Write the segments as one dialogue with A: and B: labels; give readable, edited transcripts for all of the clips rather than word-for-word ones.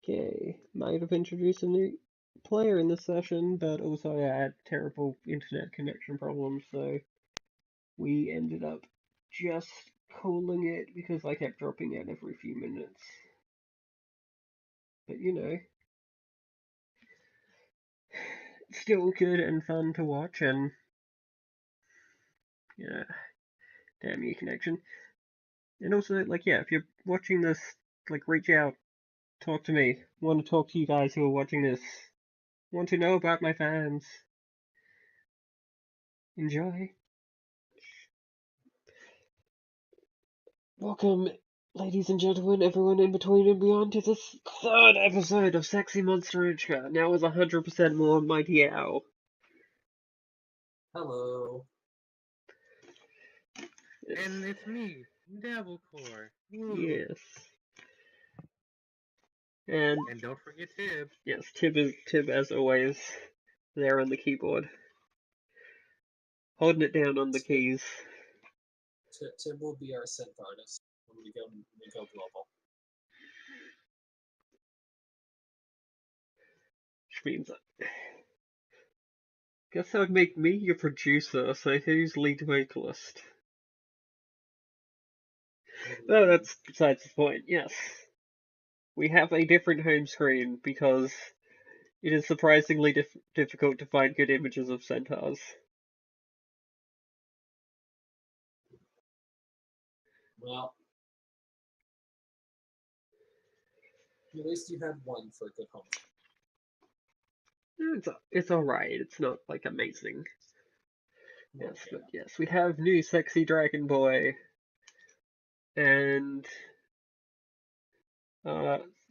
A: Okay, might have introduced a new player in this session, but also I had terrible internet connection problems, so we ended up just calling it because I kept dropping out every few minutes. But you know, it's still good and fun to watch, and yeah, damn you connection. And also, like, yeah, if you're watching this, like, reach out, talk to me. Want to talk to you guys who are watching this. Want to know about my fans. Enjoy. Welcome, ladies and gentlemen, everyone in between and beyond, to this third episode of Sexy Monsterunchka, now with 100% more Mighty Owl.
B: Hello.
C: And it's me, Dabblecore.
A: Yes. And
C: don't forget Tib.
A: yes, Tib as always, there on the keyboard. Holding it down on the keys.
B: Tib will be our synth artist when we go global.
A: Which means guess that would make me your producer, so who's lead vocalist? No, that's besides the point, yes. We have a different home screen because it is surprisingly difficult to find good images of centaurs.
B: Well, at least you had one for a good home.
A: It's alright, it's not like amazing.
B: Well,
A: Yes,
B: yeah.
A: but yes, we have new sexy dragon boy and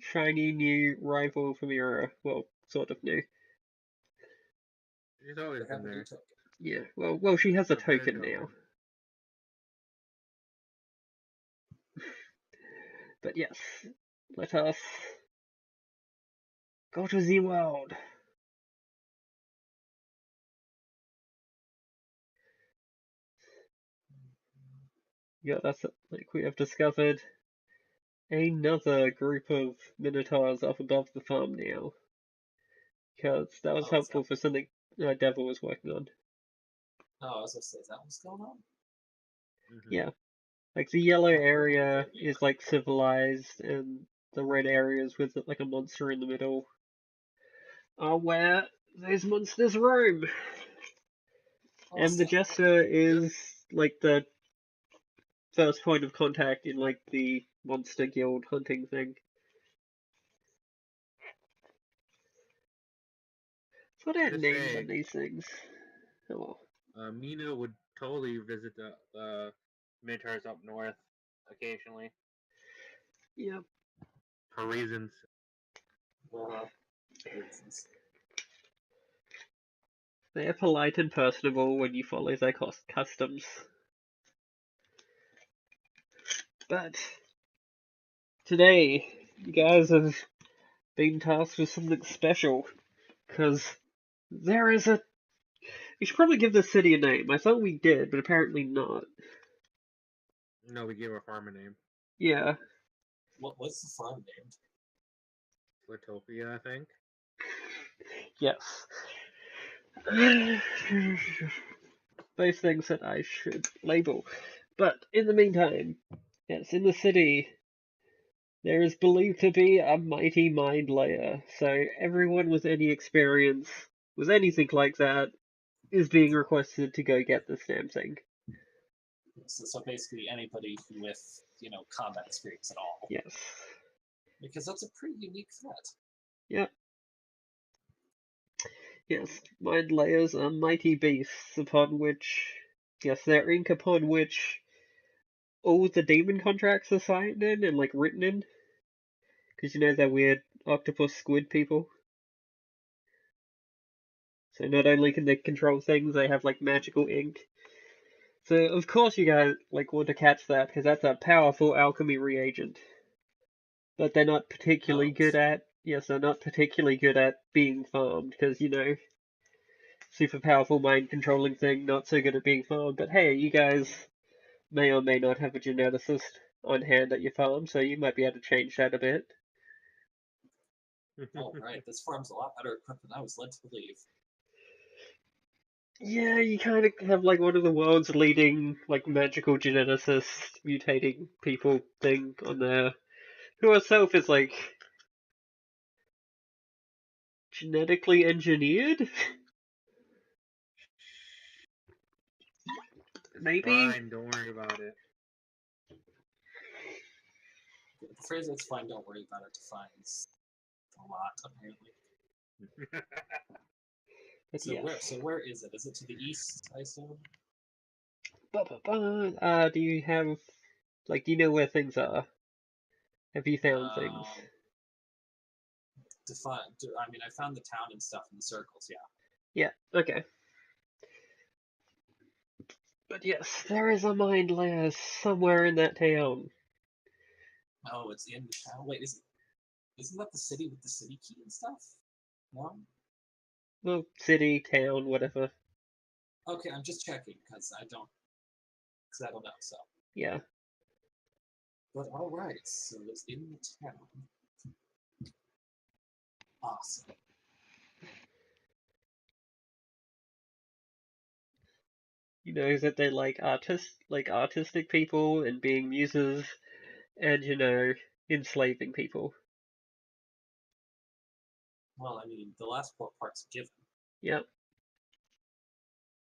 A: shiny new rival for Mira. Well, sort of new.
C: She's always been there.
A: Yeah, well, she has a token now. But yes, let us go to the world. Yeah, that's it. Like we have discovered another group of minotaurs up above the farm now. Because that was helpful for something Devil was working on.
B: Oh, I was gonna say, is that what's going on?
A: Yeah. Like the yellow area is like civilized, and the red areas with like a monster in the middle are where those monsters roam. And the Jester is like the first point of contact in like the monster guild hunting thing. It's what I had names on these things. Oh.
C: Mina would totally visit the Minotaurs up north occasionally.
A: Yep.
C: For reasons.
B: Reasons.
A: They are polite and personable when you follow their customs. But today, you guys have been tasked with something special, because there is a... We should probably give this city a name. I thought we did, but apparently not.
C: No, we gave our farm a name.
A: Yeah.
B: What's the farm named?
C: Litopia, I think.
A: Yes. Those things that I should label. But in the meantime, yes, in the city, there is believed to be a mighty mind layer, so everyone with any experience with anything like that is being requested to go get this damn thing.
B: So basically anybody with, combat experience at all.
A: Yes.
B: Because that's a pretty unique threat.
A: Yep. Yes, mind layers are mighty beasts upon which... Yes, they're ink upon which all the demon contracts are signed in and, like, written in. Because you know they're weird octopus squid people? So not only can they control things, they have, like, magical ink. So, of course you guys, like, want to catch that, because that's a powerful alchemy reagent. But they're not particularly good at... Yes, they're not particularly good at being farmed, because, super powerful mind controlling thing, not so good at being farmed. But hey, you guys may or may not have a geneticist on hand at your farm, so you might be able to change that a bit.
B: Oh, right. This farm's a lot better equipped than I was led to believe.
A: Yeah, you kind of have like one of the world's leading like magical geneticists mutating people thing on there, who herself is like genetically engineered. Maybe.
C: Fine, don't worry about it.
B: The phrase "it's fine, don't worry about it" defines a lot, apparently.
A: But
B: So
A: yes.
B: where is it? Is it to the east, I assume?
A: Do you have like do you know where things are? Have you found things?
B: Um, I mean, I found the town and stuff in the circles. Yeah.
A: Yeah. Okay. But yes, there is a mind layer somewhere in that town.
B: Oh, it's in the town. Wait, isn't that the city with the city key and stuff? No.
A: Well, city, town, whatever.
B: Okay, I'm just checking because I don't know. So,
A: Yeah.
B: but all right. So it's in the town. Awesome.
A: You know that they like artistic people and being muses and enslaving people.
B: Well, I mean, the last part's given.
A: Yep.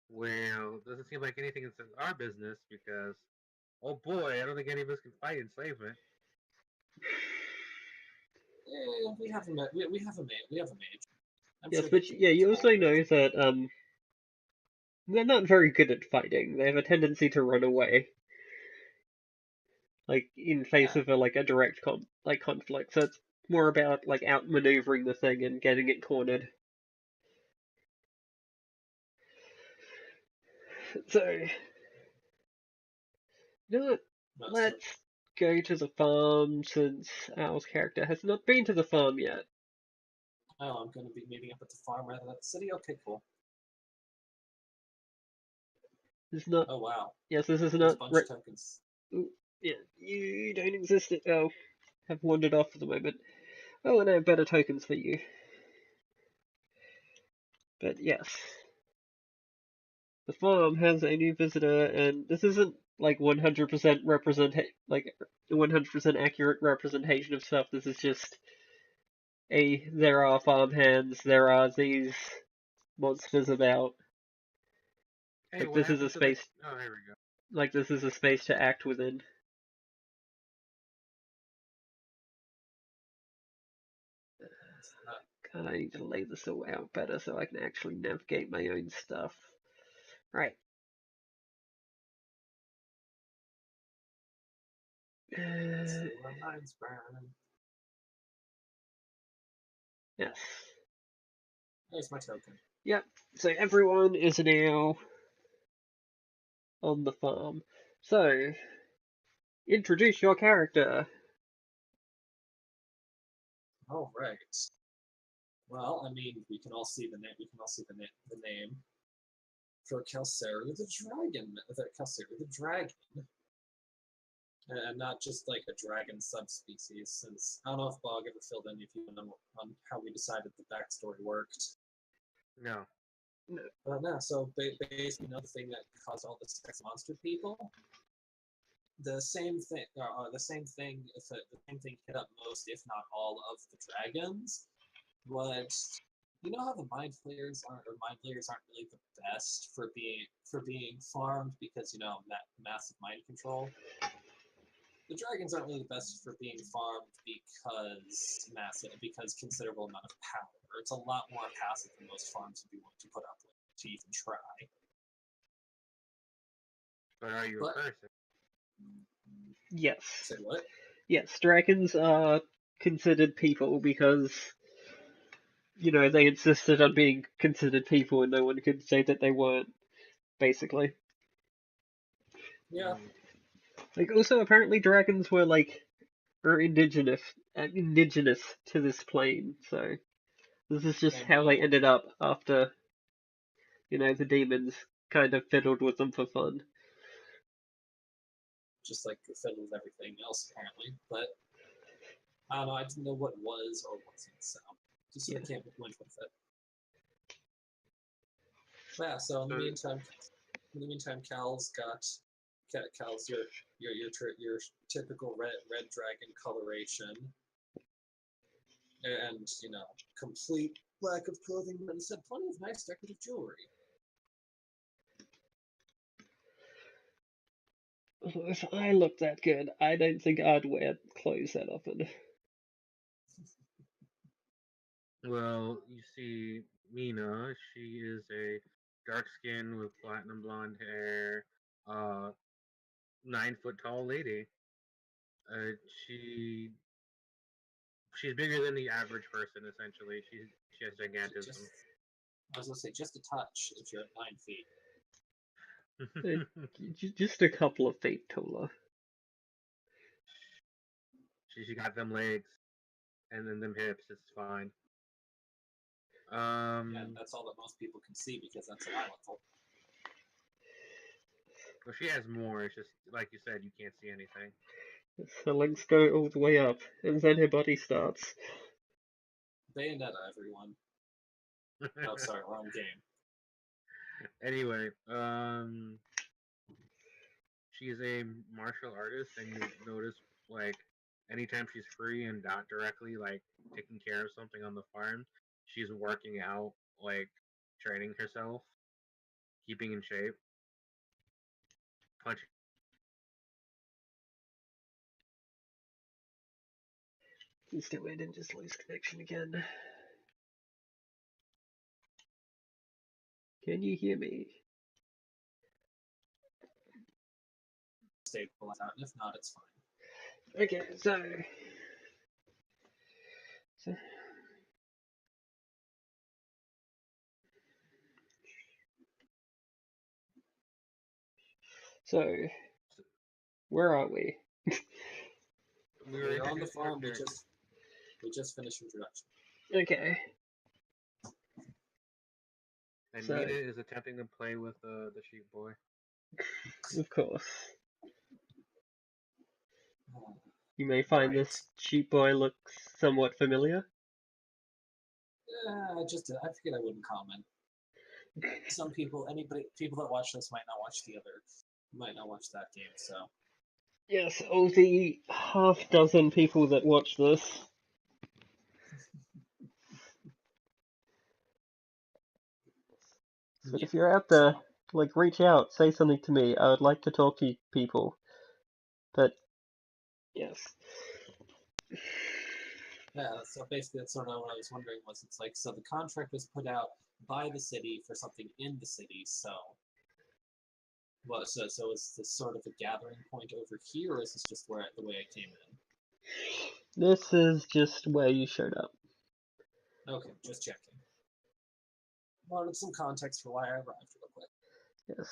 C: Well, doesn't seem like anything is our business because, oh boy, I don't think any of us can fight enslavement.
B: We have a we have a mage. I'm
A: Yes,
B: sure
A: but
B: they
A: yeah, you also
B: tolerate.
A: know that they're not very good at fighting. They have a tendency to run away, like in face
B: Yeah.
A: of a direct conflict. So it's more about like outmaneuvering the thing and getting it cornered. So, you know what?
B: No, so
A: Let's go to the farm since Al's character has not been to the farm yet.
B: oh, I'm going to be meeting up at the farm rather than at the city. Okay, cool.
A: This is not.
B: Oh wow,
A: Yes, this is
B: there's a
A: not.
B: bunch of tokens.
A: Ooh, yeah, you don't exist. Oh, have wandered off for the moment. Oh, and I have better tokens for you. But yes, the farm has a new visitor, and this isn't like 100% 100% accurate representation of stuff. This is just there are farm hands, there are these monsters about.
C: Hey,
A: Like
C: what
A: this is a
C: happened to the?
A: space.
C: Oh, here we go.
A: Like this is a space to act within. God, I need to lay this all out better so I can actually navigate my own stuff. Right.
B: See where mine's burning.
A: Yes.
B: There's my token.
A: Yep. So everyone is now on the farm. So, introduce your character.
B: All right. Well, I mean, we can all see the name. We can all see the name for Calcera the dragon. Calcera the dragon, and not just like a dragon subspecies. Since I don't know if Bog ever filled any of you in on how we decided the backstory worked.
C: No.
B: But no, so basically, another thing that caused all the sex monster people. The same thing. The same thing. The same thing hit up most, if not all, of the dragons. But you know how the mind flayers aren't really the best for being farmed because massive mind control. The dragons aren't really the best for being farmed because considerable amount of power. It's a lot more passive than most farms would be willing to put up with to even try.
C: But are you a person?
A: Yes.
B: Say what?
A: Yes, dragons are considered people because, they insisted on being considered people and no one could say that they weren't, basically.
B: Yeah.
A: Like, also, apparently dragons are indigenous to this plane, so this is just how they ended up after, the demons kind of fiddled with them for fun.
B: Just like fiddle with everything else apparently, but I don't know. I didn't know what was or wasn't. So Just
A: Yeah.
B: they can't win with it. But yeah. So in the meantime, Cal's your typical red dragon coloration, and complete lack of clothing, but instead plenty of nice decorative jewelry.
A: If I looked that good, I don't think I'd wear clothes that often.
C: Well, you see, Mina, she is a dark skin with platinum blonde hair, 9 foot tall lady. Uh, she she's bigger than the average person. Essentially, she has gigantism.
B: I was gonna say just a touch if you're at 9 feet.
A: Just a couple of feet taller.
C: She got them legs, and then them hips. It's fine.
B: Yeah, that's all that most people can see because that's an eye level.
C: Well, she has more. It's just like you said, you can't see anything.
A: Her legs go all the way up, and then her body starts.
B: Bayonetta, everyone. Oh, sorry, wrong game.
C: Anyway, she's a martial artist, and you notice like anytime she's free and not directly like taking care of something on the farm, she's working out, like training herself, keeping in shape, punching.
A: Please don't wait and just lose connection again. Can you hear me?
B: Stabilize out, and if not, it's fine.
A: Okay, so where are we?
B: We're on the farm. We just finished introduction.
A: Okay.
C: And
A: So,
C: Mina is attempting to play with the sheep boy.
A: of course. You may find this sheep boy looks somewhat familiar.
B: I figured I wouldn't comment. Some people that watch this might not watch that game, so.
A: Yes, of the half-dozen people that watch this. But if you're out there, like, reach out, say something to me. I would like to talk to people. But, yes.
B: Yeah, so basically that's sort of what I was wondering was it's like, so the contract was put out by the city for something in the city, so is this sort of a gathering point over here, or is this just the way I came in?
A: This is just where you showed up.
B: Okay, just checking. Wanted some context for why I arrived real quick.
A: Yes.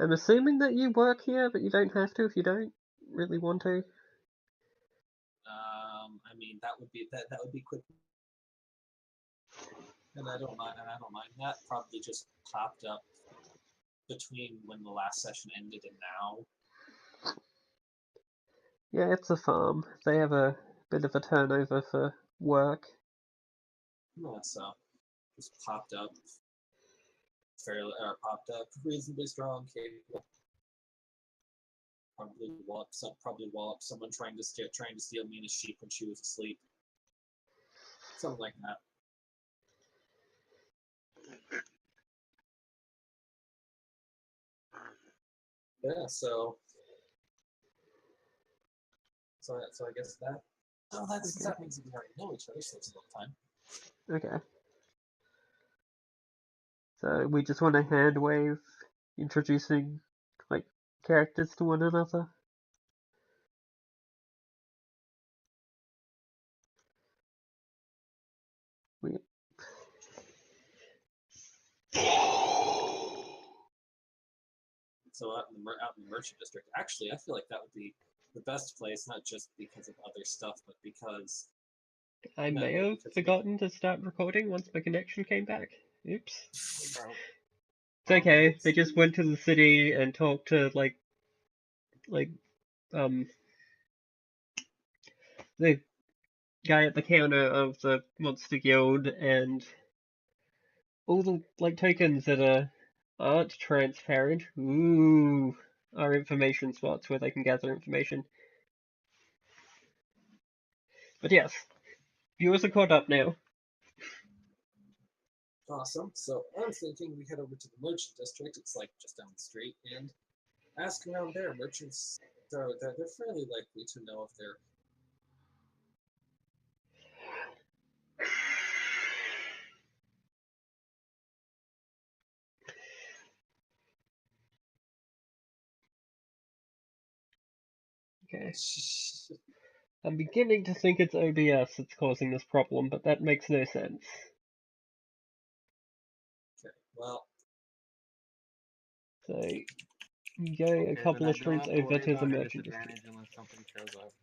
A: I'm assuming that you work here, but you don't have to if you don't really want to.
B: I mean that would be quick. And I don't mind that. Probably just popped up between when the last session ended and now.
A: Yeah, it's a farm. They have a bit of a turnover for work.
B: Yeah, so just popped up reasonably strong, capable. Probably wallop someone trying to steal Mina's sheep when she was asleep. Something like that. Yeah, so I guess that. Oh, that means we already know each other, so it's a little time.
A: Okay. So we just want to hand wave introducing like characters to one another.
B: So out in the merchant district, actually, I feel like that would be the best place, not just because of other stuff, but because
A: I may have forgotten to start recording once my connection came back. Oops. It's okay. They just went to the city and talked to they guy at the counter of the Monster Guild, and all the like tokens that aren't transparent, are information spots where they can gather information. But yes, viewers are caught up now.
B: Awesome. So I'm thinking we head over to the merchant district. It's like just down the street, and ask around there. Merchants, they're fairly likely to know if they're.
A: Okay. I'm beginning to think it's OBS that's causing this problem, but that makes no sense.
B: Okay. Well,
A: So, you go
C: Okay,
A: a
C: then
A: couple
C: I
A: of
C: don't
A: streets
C: have to
A: over
C: worry
A: to the
C: about a
A: merchant district.
C: disadvantage unless something shows up.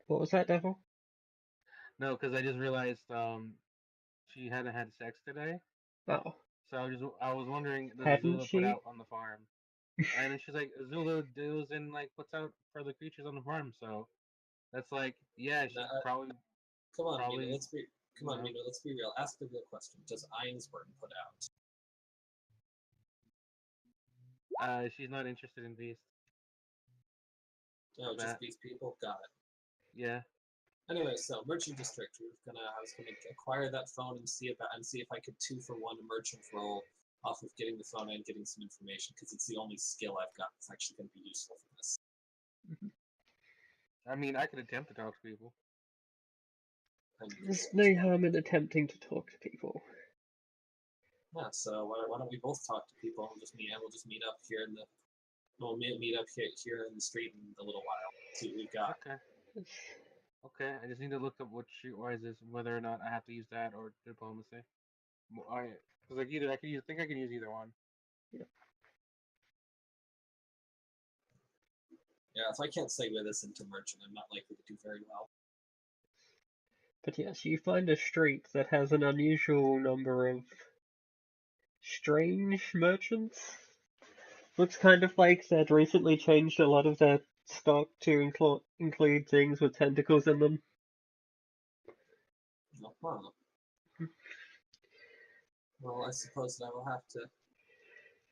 A: What was that, Devil?
C: No, because I just realized she hadn't had sex today,
A: Oh,
C: so I was wondering, does
A: haven't
C: Azula put
A: she?
C: out on the farm? And then she's like, Azula goes and like puts out for the creatures on the farm, so that's like, yeah, she probably
B: come on, Mina.
C: probably
B: Let's be. Come on,
C: no.
B: Mina. Let's be real. Ask the real question. Does Ainsburn put out?
C: She's not interested in beasts.
B: No, just
C: That
B: these people. Got it.
C: yeah.
B: Anyway, so merchant district. I was gonna acquire that phone and see if I could 2-for-1 merchant roll off of getting the phone and getting some information because it's the only skill I've got that's actually gonna be useful for this.
C: I mean, I could attempt to talk to people.
A: There's no harm in attempting to talk to people.
B: Yeah, so why don't we both talk to people and we'll just meet up here in the meet up here in the street in a little while. See what we've got.
C: Okay. Okay, I just need to look up what streetwise is, whether or not I have to use that or diplomacy. Because like either I can use, think I can use either one.
B: Yeah, if I can't segue this into merchant, I'm not likely to do very well.
A: But yes, you find a street that has an unusual number of strange merchants. Looks kind of like they'd recently changed a lot of their stock to include things with tentacles in them.
B: Uh-huh. Well, I suppose that I will have to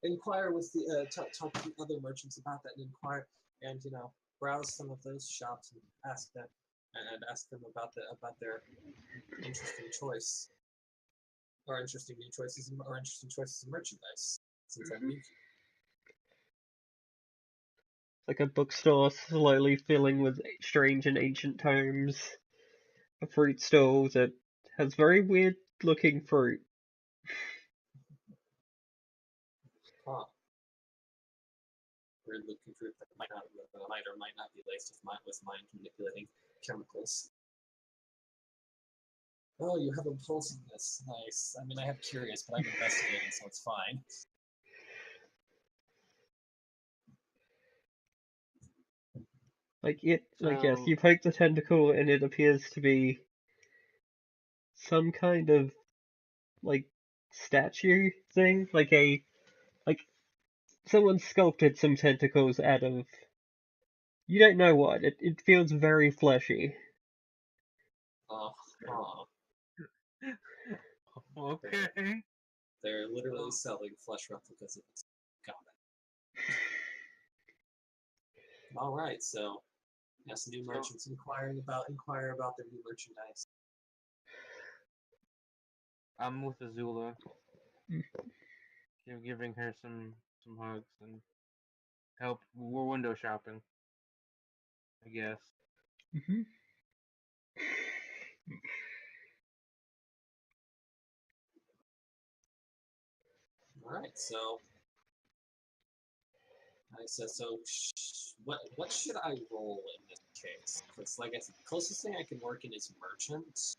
B: inquire with the talk to other merchants about that and inquire and browse some of those shops and ask them about their interesting choice or interesting new choices or interesting choices in merchandise since I'm new.
A: Like a bookstore slowly filling with strange and ancient tomes. A fruit stall that has very weird looking fruit.
B: Huh. Weird looking fruit that might or might not be laced with mind manipulating chemicals. Oh, you have impulsiveness. Nice. I mean, I have curious, but I'm investigating, so it's fine.
A: Yes, you poke the tentacle and it appears to be some kind of, like, statue thing. Like, someone sculpted some tentacles out of, you don't know what, it feels very fleshy.
C: Okay.
B: They're literally selling flesh replicas of this. Got it. All right, so yes, new merchants inquire about their new merchandise.
C: I'm with Azula. Giving her some hugs and help. We're window shopping, I guess.
A: Mm-hmm.
B: All right, so I said, so what should I roll in this case? Because like I said, the closest thing I can work in is merchant,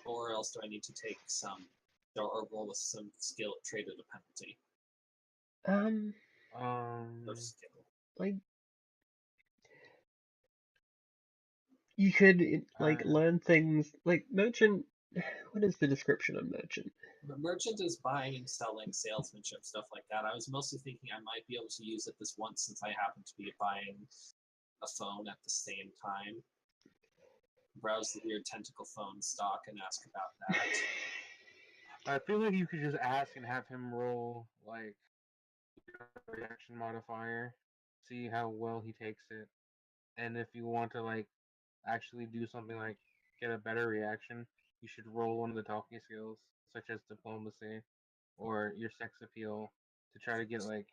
B: or else do I need to take some or roll with some skill trade at a penalty? Or skill.
A: Like, you could, like, learn things, like, merchant What is the description of merchant?
B: The merchant is buying and selling, salesmanship, stuff like that. I was mostly thinking I might be able to use it this once since I happen to be buying a phone at the same time. Browse the weird tentacle phone stock and ask about that.
C: I feel like you could just ask and have him roll like your reaction modifier, see how well he takes it, and if you want to like actually do something like get a better reaction, you should roll one of the talking skills, such as diplomacy or your sex appeal, to try to get like.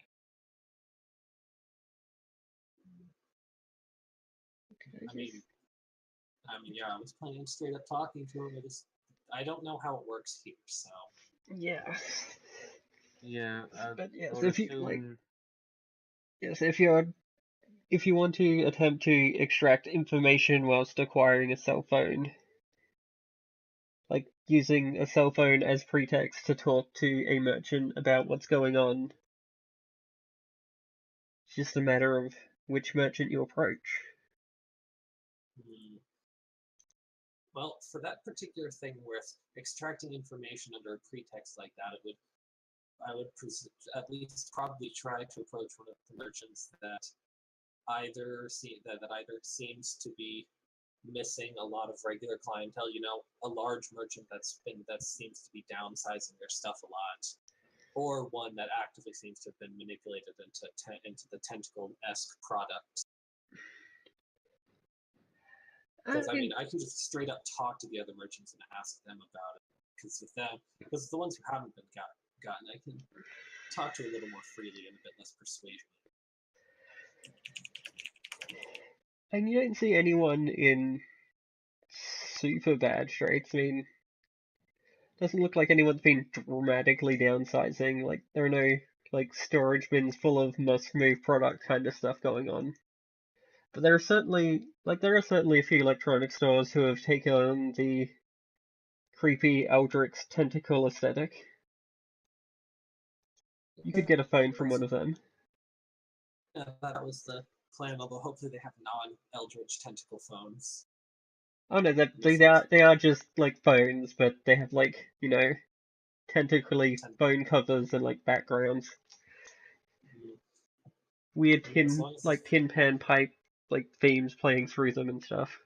B: Yeah, I was planning on straight up talking to him. I don't know how it works here, so.
A: Yeah.
C: Yeah,
A: But
C: I
A: yes,
C: would
A: if you like,
C: assume.
A: yes, if you want to attempt to extract information whilst acquiring a cell phone, like using a cell phone as pretext to talk to a merchant about what's going on, it's just a matter of which merchant you approach.
B: Well, for that particular thing with extracting information under a pretext like that, I would at least probably try to approach one of the merchants that either seems to be missing a lot of regular clientele. You know, a large merchant that seems to be downsizing their stuff a lot, or one that actively seems to have been manipulated into the tentacle-esque product. Because I mean, I can just straight up talk to the other merchants and ask them about it. Because the ones who haven't been gotten, I can talk to a little more freely and a bit less persuasion.
A: And you don't see anyone in super bad straits. I mean, doesn't look like anyone's been dramatically downsizing. Like, there are no, like, storage bins full of must-move product kind of stuff going on. But there are certainly a few electronic stores who have taken on the creepy Eldritch tentacle aesthetic. You could get a phone from one of them.
B: Yeah, that was the plan, although hopefully they have non-Eldritch tentacle phones.
A: Oh no, they are just like phones, but they have like, tentacly phone covers and like backgrounds. Weird tin pan pipe like themes playing through them and stuff.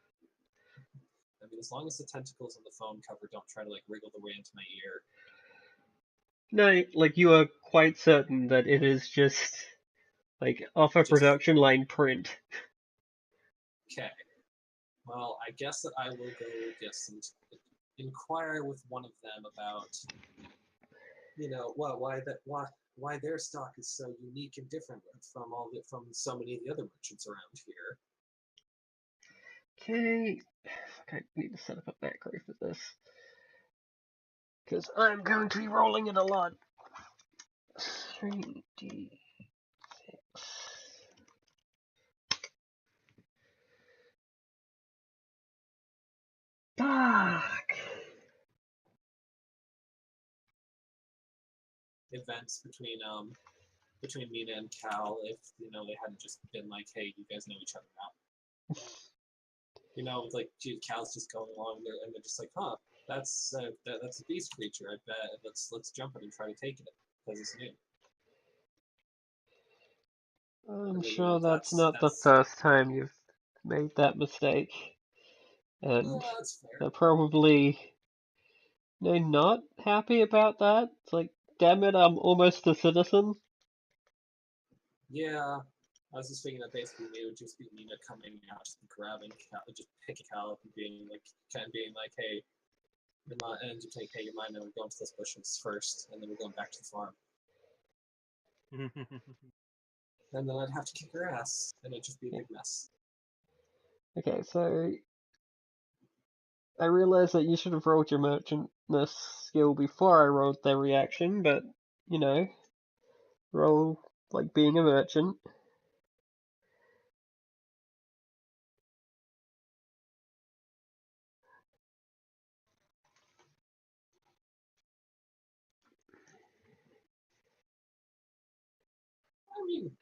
B: I mean, as long as the tentacles on the phone cover don't try to like wriggle their way into my ear.
A: No, like you are quite certain that it is just like off a production line print.
B: Okay. Well, I guess that I will go and inquire with one of them about, why their stock is so unique and different from so many of the other merchants around here.
A: Okay, I need to set up a macro for this because I'm going to be rolling it a lot. 3d6. Fuck.
B: Events between Mina and Cal, if they hadn't just been like, hey, you guys know each other now. Like Cal's just going along there, and they're just like, huh, that's a beast creature. I bet let's jump it and try to take it because it's new.
A: I'm sure that's not the first time you've made that mistake, and they're probably not happy about that. It's like, damn it, I'm almost a citizen.
B: Yeah, I was just thinking that basically it would just be Mina coming out, just grabbing Cal, just picking Cal up and being like, hey, just like, hey, you're mine, and we're going to those bushes first, and then we're going back to the farm. And then I'd have to kick her ass, and it'd just be a big mess.
A: Okay, so I realize that you should have rolled your merchantness skill before I rolled their reaction, but, roll like being a merchant.
B: I mean,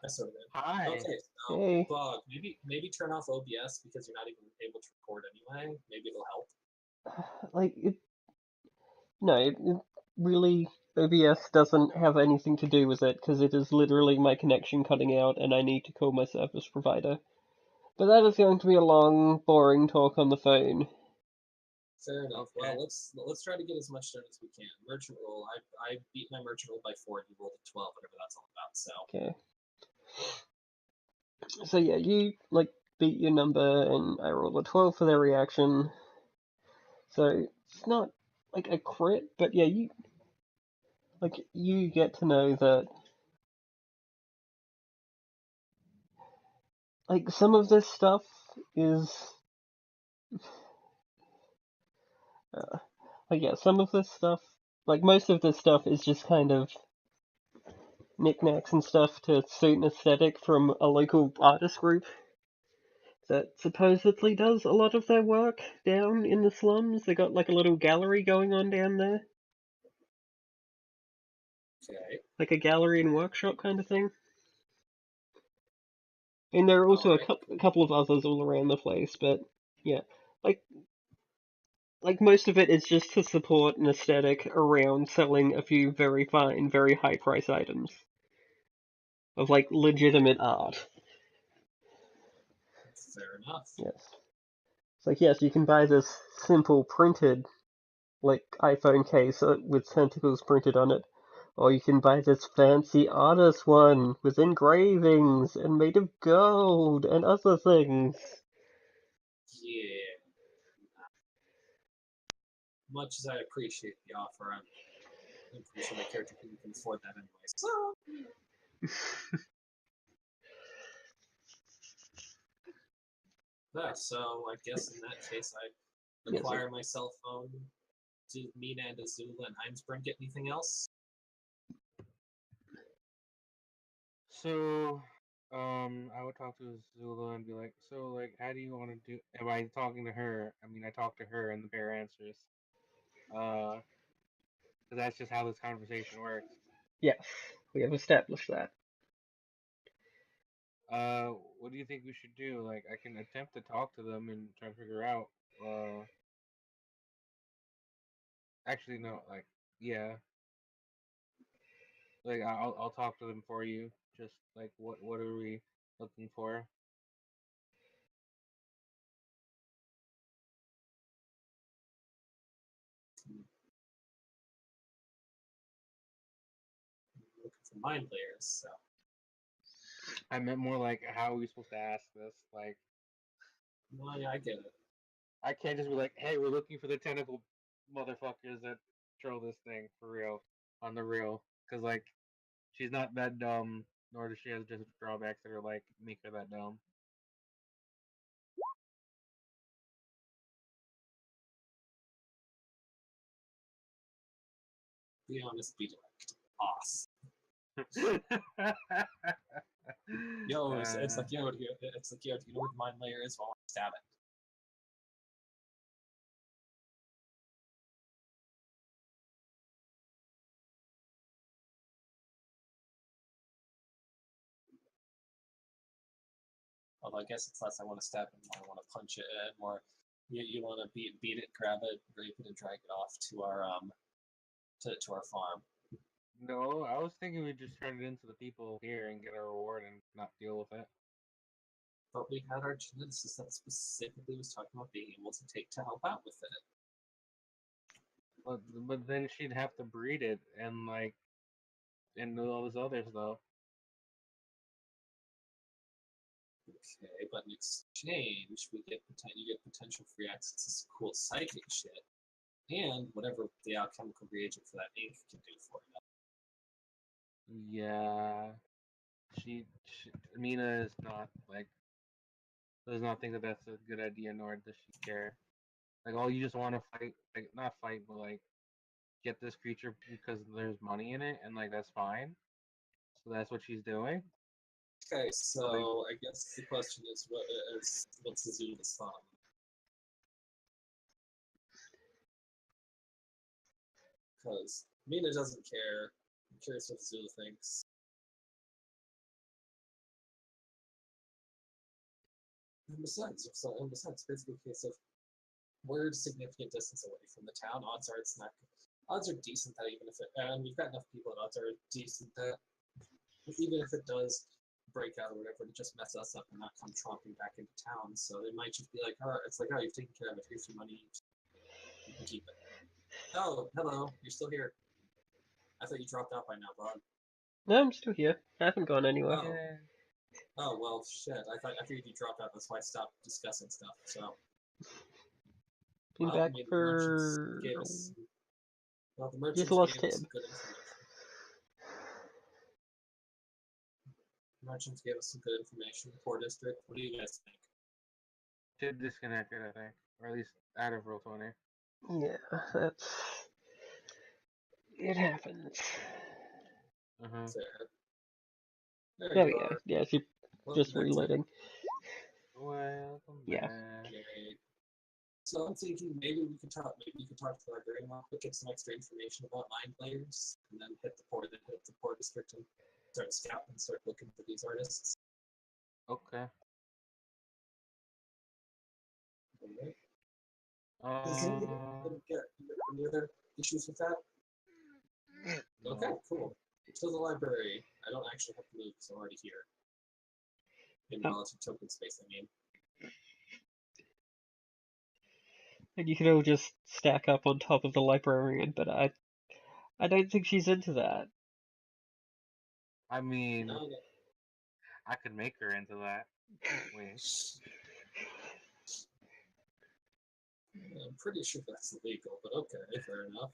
B: that's sort of it.
C: Hi.
B: Okay, so
A: Hey.
B: Bog, maybe turn off OBS because you're not even able to record anyway. Maybe it'll help.
A: like it. No, it really OBS doesn't have anything to do with it because it is literally my connection cutting out, and I need to call my service provider. But that is going to be a long, boring talk on the phone.
B: Fair enough.
C: Okay.
B: Well, let's try to get as much done as we can. Merchant roll. I beat my merchant roll by 4. You rolled a 12, whatever that's all about. So
A: Okay. So yeah, you like beat your number, and I rolled a 12 for their reaction. So it's not like a crit, but yeah, you get to know that like some of this stuff is some of this stuff, like most of this stuff is just kind of knickknacks and stuff to suit an aesthetic from a local artist group that supposedly does a lot of their work down in the slums. They got like a little gallery going on down there,
B: okay.
A: like a gallery and workshop kind of thing. And there are also
B: Alright.
A: a couple of others all around the place, but yeah, like most of it is just to support an aesthetic around selling a few very fine, very high price items of like legitimate art.
B: Fair enough.
A: Yes. It's like, yes, you can buy this simple printed like iPhone case with tentacles printed on it, or you can buy this fancy artist one with engravings and made of gold and other things.
B: Yeah. Much as I appreciate the offer, I'm pretty sure my character can afford that anyway. So yeah. So I guess in that case, I
A: Yes,
B: acquire my cell phone. Do Mina and Azula and Heinsberg get anything else?
C: So, I would talk to Zula and be like, so, like, how do you want to do? Am I talking to her? I mean, I talk to her, and the bear answers. Because that's just how this conversation works.
A: yes, we have established that.
C: What do you think we should do? Like, I can attempt to talk to them and try to figure out. Actually, no. Like, yeah. Like, I'll talk to them for you. Just like, what are we looking for?
B: Looking for mind layers. So
C: I meant more like, how are we supposed to ask this? Like,
B: well, yeah, I get it.
C: I can't just be like, hey, we're looking for the tentacle motherfuckers that troll this thing for real, on the real. Because, like, she's not that dumb, nor does she have just drawbacks that are, like, make her that dumb.
B: Be honest, be direct. Boss. Yo, it's like, yo, it's like, yo, do you know what the mind layer is? Well, I want to stab it. Although I guess it's less I want to stab it, more I want to punch it, and more you want to beat it, grab it, rape it, and drag it off to our to our farm.
C: No, I was thinking we'd just turn it into the people here and get a reward and not deal with it.
B: But we had our geneticist that specifically was talking about being able to take to help out with it.
C: But then she'd have to breed it and, like, and do all this other stuff.
B: Okay, but in exchange, you get potential free access to some cool psychic shit, and whatever the alchemical reagent for that ink can do for you.
C: Yeah, she Mina is not like does not think that that's a good idea, nor does she care. Like, all you just want to fight, like, not fight, but like get this creature because there's money in it, and like that's fine. So that's what she's doing.
B: Okay,
C: Like,
B: so I guess the question is, what's Azula's thought? Because Mina doesn't care. I'm curious what Azula thinks. And besides, it's basically a case of we're a significant distance away from the town. Odds are it's not. Odds are decent that even if it, and we've got enough people. Odds are decent that even if it does break out or whatever, to just mess us up and not come tromping back into town. So they might just be like, "Oh, it's like, oh, you've taken care of it. Here's some money. You can keep it." Oh, hello, you're still here. I thought you dropped out by now, Bob.
A: No, I'm still here. I haven't gone anywhere.
B: Oh.
C: Yeah.
B: Oh well, shit. I figured you dropped out. That's why I stopped discussing stuff. So.
A: Been
B: Well, I
A: back
B: mean, the merchants
A: for
B: gave us. Well, the
A: just
B: merchants
A: lost
B: gave us
A: him.
B: some good information. Merchants gave us some good information. Poor district. What do you guys think?
C: Should disconnect it, I think, or at least out of Roll20.
A: Yeah, that's it happens.
B: Fair. There
A: There we
B: you
A: go.
B: are.
A: Yeah, she
B: Welcome
A: just
B: back, Tim.
A: reloading.
C: Welcome
A: Yeah.
C: back.
B: Okay. So I'm thinking maybe we could talk. Maybe you could talk to the librarian real quick, get some extra information about Mind Players, and then hit the poor district and start scouting and start looking for these artists.
C: Okay.
B: Alright.
C: Uh,
B: Get any other issues with that? Okay, cool. To the library. I don't actually have to move because I'm already here. In
A: Oh.
B: relative token space, I mean.
A: And you can all just stack up on top of the librarian, but I don't think she's into that.
C: I mean,
B: No,
C: I could make her into that. Wait.
B: I'm pretty sure that's illegal, but okay, fair enough.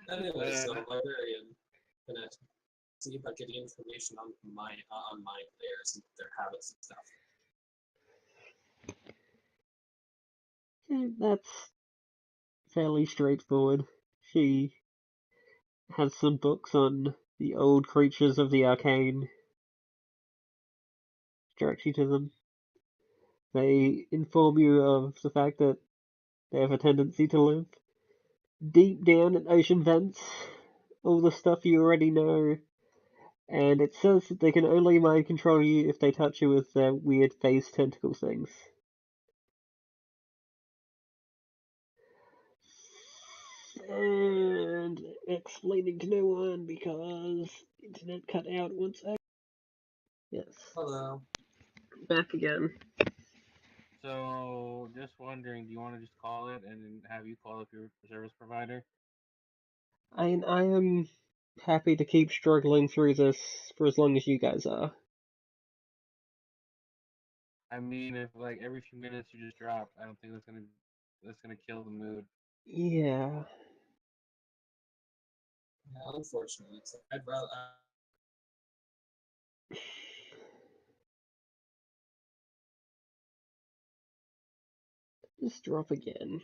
B: Anyway, so librarian gonna see about getting information on my players and their habits and stuff.
A: That's fairly straightforward. She has some books on the old creatures of the arcane. Direct you to them. They inform you of the fact that they have a tendency to live deep down in ocean vents. All the stuff you already know. And it says that they can only mind control you if they touch you with their weird face tentacle things. And explaining to no one because internet cut out once I... Yes.
B: Hello.
A: Back again.
C: So, just wondering, do you want to just call it and then have you call up your service provider?
A: I am happy to keep struggling through this for as long as you guys are.
C: I mean, if like every few minutes you just drop, I don't think that's gonna kill the mood.
A: Yeah.
B: Yeah, unfortunately, so I'd rather.
A: Just drop again.